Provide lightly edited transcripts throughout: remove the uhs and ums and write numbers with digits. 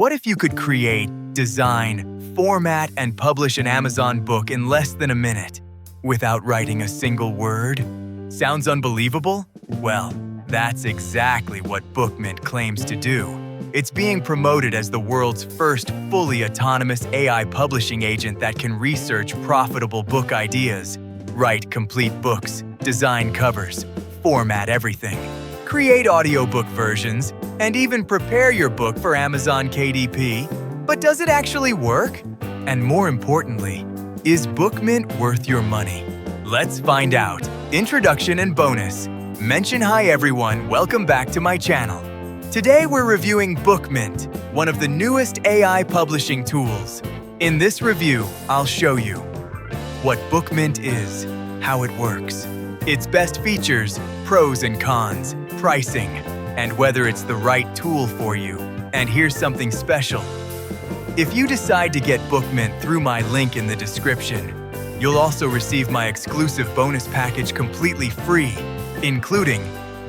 What if you could create, design, format, and publish an Amazon book in less than a minute without writing a single word? Sounds unbelievable? Well, that's exactly what BookMint claims to do. It's being promoted as the world's first fully autonomous AI publishing agent that can research profitable book ideas, write complete books, design covers, format everything, create audiobook versions, and even prepare your book for Amazon KDP. But does it actually work? And more importantly, is BookMint worth your money? Let's find out. Introduction and bonus. Mention hi everyone, welcome back to my channel. Today we're reviewing BookMint, one of the newest AI publishing tools. In this review, I'll show you what BookMint is, how it works, its best features, pros and cons, pricing, and whether it's the right tool for you. And here's something special. If you decide to get BookMint through my link in the description, you'll also receive my exclusive bonus package completely free, including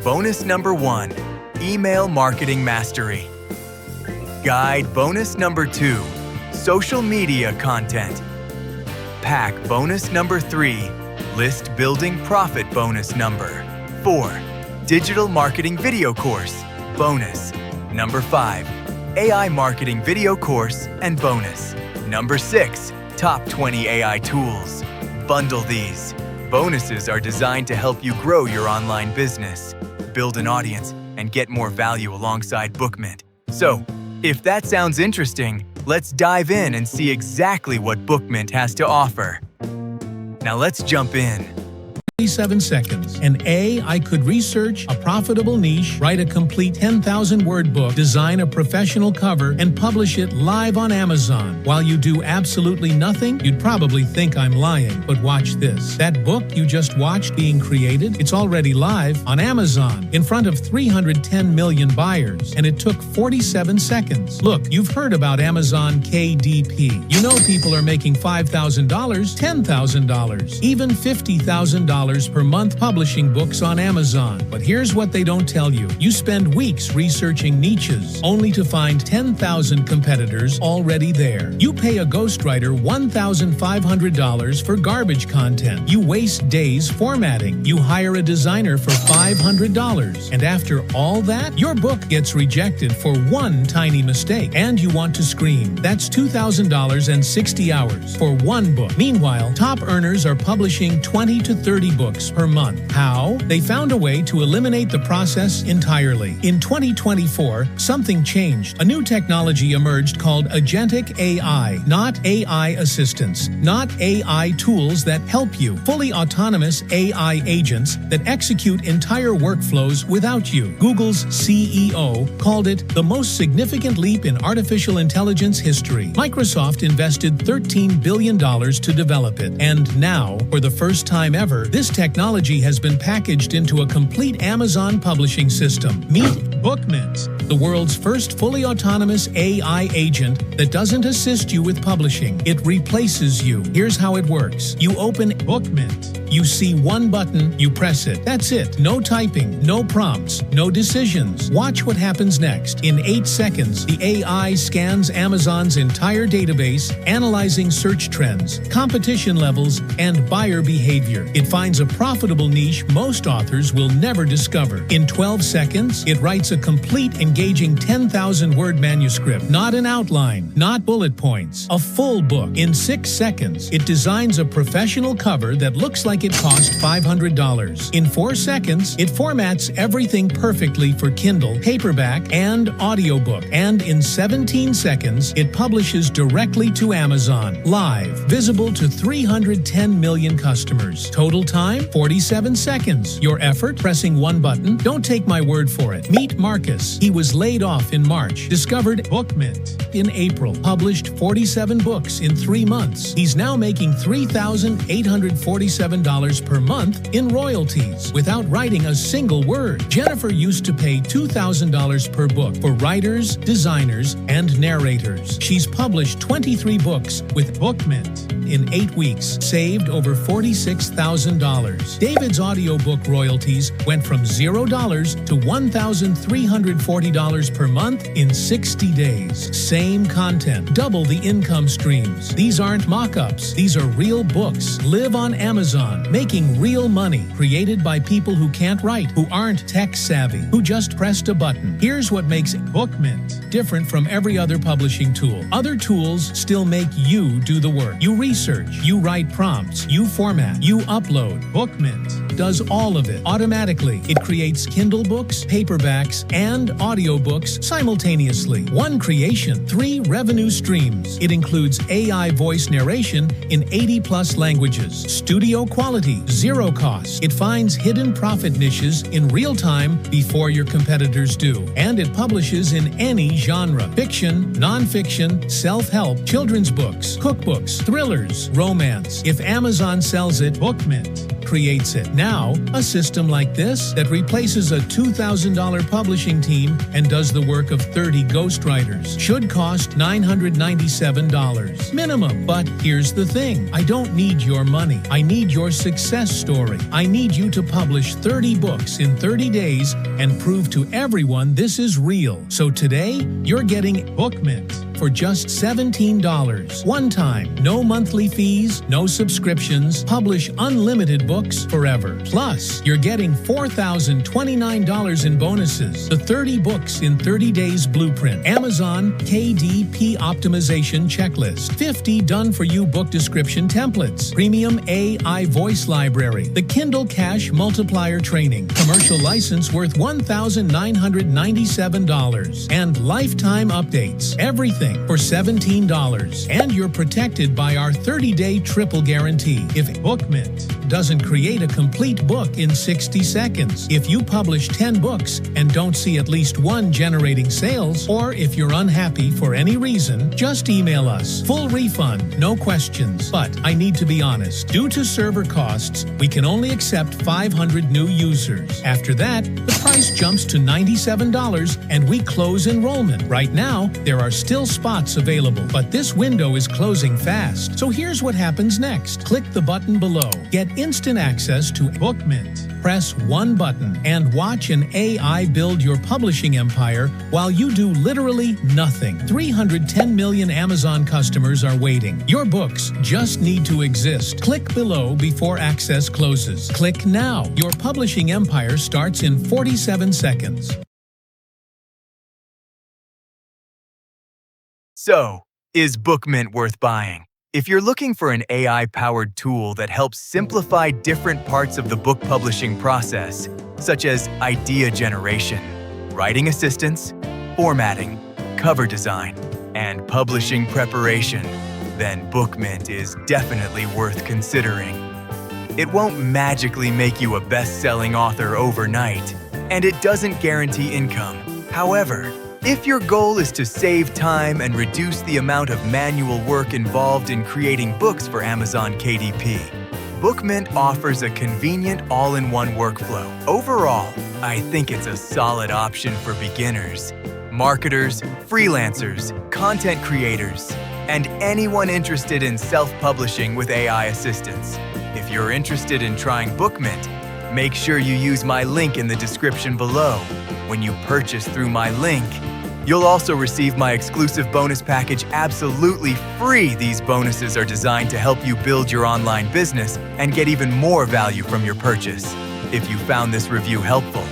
bonus number 1, Email Marketing Mastery. Guide bonus number 2, Social Media Content. Pack bonus number 3, List Building Profit bonus number 4, Digital Marketing Video Course, bonus. Number 5, AI Marketing Video Course and bonus. Number 6, Top 20 AI Tools. Bundle these. Bonuses are designed to help you grow your online business, build an audience, and get more value alongside BookMint. So, if that sounds interesting, let's dive in and see exactly what BookMint has to offer. Now let's jump in. 7 seconds. And I could research a profitable niche, write a complete 10,000-word book, design a professional cover, and publish it live on Amazon. While you do absolutely nothing, you'd probably think I'm lying. But watch this. That book you just watched being created, it's already live on Amazon in front of 310 million buyers, and it took 47 seconds. Look, you've heard about Amazon KDP. You know people are making $5,000, $10,000, even $50,000 per month publishing books on Amazon. But here's what they don't tell you. You spend weeks researching niches, only to find 10,000 competitors already there. You pay a ghostwriter $1,500 for garbage content. You waste days formatting. You hire a designer for $500. And after all that, your book gets rejected for one tiny mistake. And you want to scream. That's $2,000 and 60 hours for one book. Meanwhile, top earners are publishing 20 to 30 books per month. How? They found a way to eliminate the process entirely. In 2024, something changed. A new technology emerged called agentic AI, not AI assistants, not AI tools that help you. Fully autonomous AI agents that execute entire workflows without you. Google's CEO called it the most significant leap in artificial intelligence history. Microsoft invested $13 billion to develop it. And now, for the first time ever, this technology has been packaged into a complete Amazon publishing system. Meet BookMint, the world's first fully autonomous AI agent that doesn't assist you with publishing. It replaces you. Here's how it works. You open BookMint. You see one button, you press it. That's it. No typing, no prompts, no decisions. Watch what happens next. In 8 seconds, the AI scans Amazon's entire database, analyzing search trends, competition levels, and buyer behavior. It finds a profitable niche most authors will never discover. In 12 seconds, it writes a complete, engaging 10,000-word manuscript. Not an outline, not bullet points, a full book. In 6 seconds, it designs a professional cover that looks like it cost $500. In 4 seconds, it formats everything perfectly for Kindle, paperback, and audiobook. And in 17 seconds, it publishes directly to Amazon, live, visible to 310 million customers. Total time, 47 seconds. Your effort, pressing one button. Don't take my word for it. Meet Marcus. He was laid off in March, discovered BookMint in April, published 47 books in 3 months. He's now making $3,847 per month in royalties without writing a single word. Jennifer used to pay $2,000 per book for writers, designers, and narrators. She's published 23 books with BookMint in 8 weeks, saved over $46,000. David's audiobook royalties went from $0 to $1,340 per month in 60 days. Same same content, double the income streams. These aren't mock-ups. These are real books. Live on Amazon, making real money, created by people who can't write, who aren't tech-savvy, who just pressed a button. Here's what makes BookMint different from every other publishing tool. Other tools still make you do the work. You research, you write prompts, you format, you upload. BookMint does all of it automatically. It creates Kindle books, paperbacks, and audiobooks simultaneously. One creation, 3 revenue streams. It includes AI voice narration in 80+ languages, studio quality, 0 cost. It finds hidden profit niches in real time before your competitors do. And it publishes in any genre: fiction, non-fiction, self-help, children's books, cookbooks, thrillers, romance. If Amazon sells it, BookMint creates it. Now, a system like this that replaces a $2,000 publishing team and does the work of 30 ghostwriters should cost $997 minimum. But here's the thing. I don't need your money. I need your success story. I need you to publish 30 books in 30 days and prove to everyone this is real. So today, you're getting BookMint for just $17. One time, no monthly fees, no subscriptions, publish unlimited books forever. Plus, you're getting $4,029 in bonuses, the 30 books in 30 days blueprint, Amazon KDP optimization checklist, 50 done-for-you book description templates, premium AI voice library, the Kindle Cash multiplier training, commercial license worth $1,997, and lifetime updates. Everything for $17. And you're protected by our 30-day triple guarantee. If BookMint doesn't create a complete book in 60 seconds, if you publish 10 books and don't see at least one generating sales, or if you're unhappy for any reason, just email us. Full refund, no questions. But I need to be honest. Due to server costs, we can only accept 500 new users. After that, the price jumps to $97 and we close enrollment. Right now, there are still spots available, but this window is closing fast. So here's what happens next. Click the button below. Get instant access to BookMint. Press one button and watch an AI build your publishing empire while you do literally nothing. 310 million Amazon customers are waiting. Your books just need to exist. Click below before access closes. Click now. Your publishing empire starts in 47 seconds. So, is BookMint worth buying? If you're looking for an AI-powered tool that helps simplify different parts of the book publishing process, such as idea generation, writing assistance, formatting, cover design, and publishing preparation, then BookMint is definitely worth considering. It won't magically make you a best-selling author overnight, and it doesn't guarantee income. However, if your goal is to save time and reduce the amount of manual work involved in creating books for Amazon KDP, BookMint offers a convenient all-in-one workflow. Overall, I think it's a solid option for beginners, marketers, freelancers, content creators, and anyone interested in self-publishing with AI assistance. If you're interested in trying BookMint, make sure you use my link in the description below. When you purchase through my link, you'll also receive my exclusive bonus package absolutely free. These bonuses are designed to help you build your online business and get even more value from your purchase. If you found this review helpful,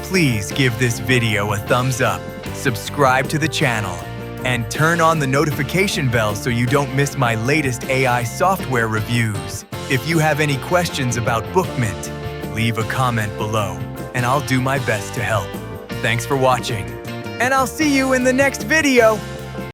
please give this video a thumbs up, subscribe to the channel, and turn on the notification bell so you don't miss my latest AI software reviews. If you have any questions about BookMint, leave a comment below, and I'll do my best to help. Thanks for watching, and I'll see you in the next video!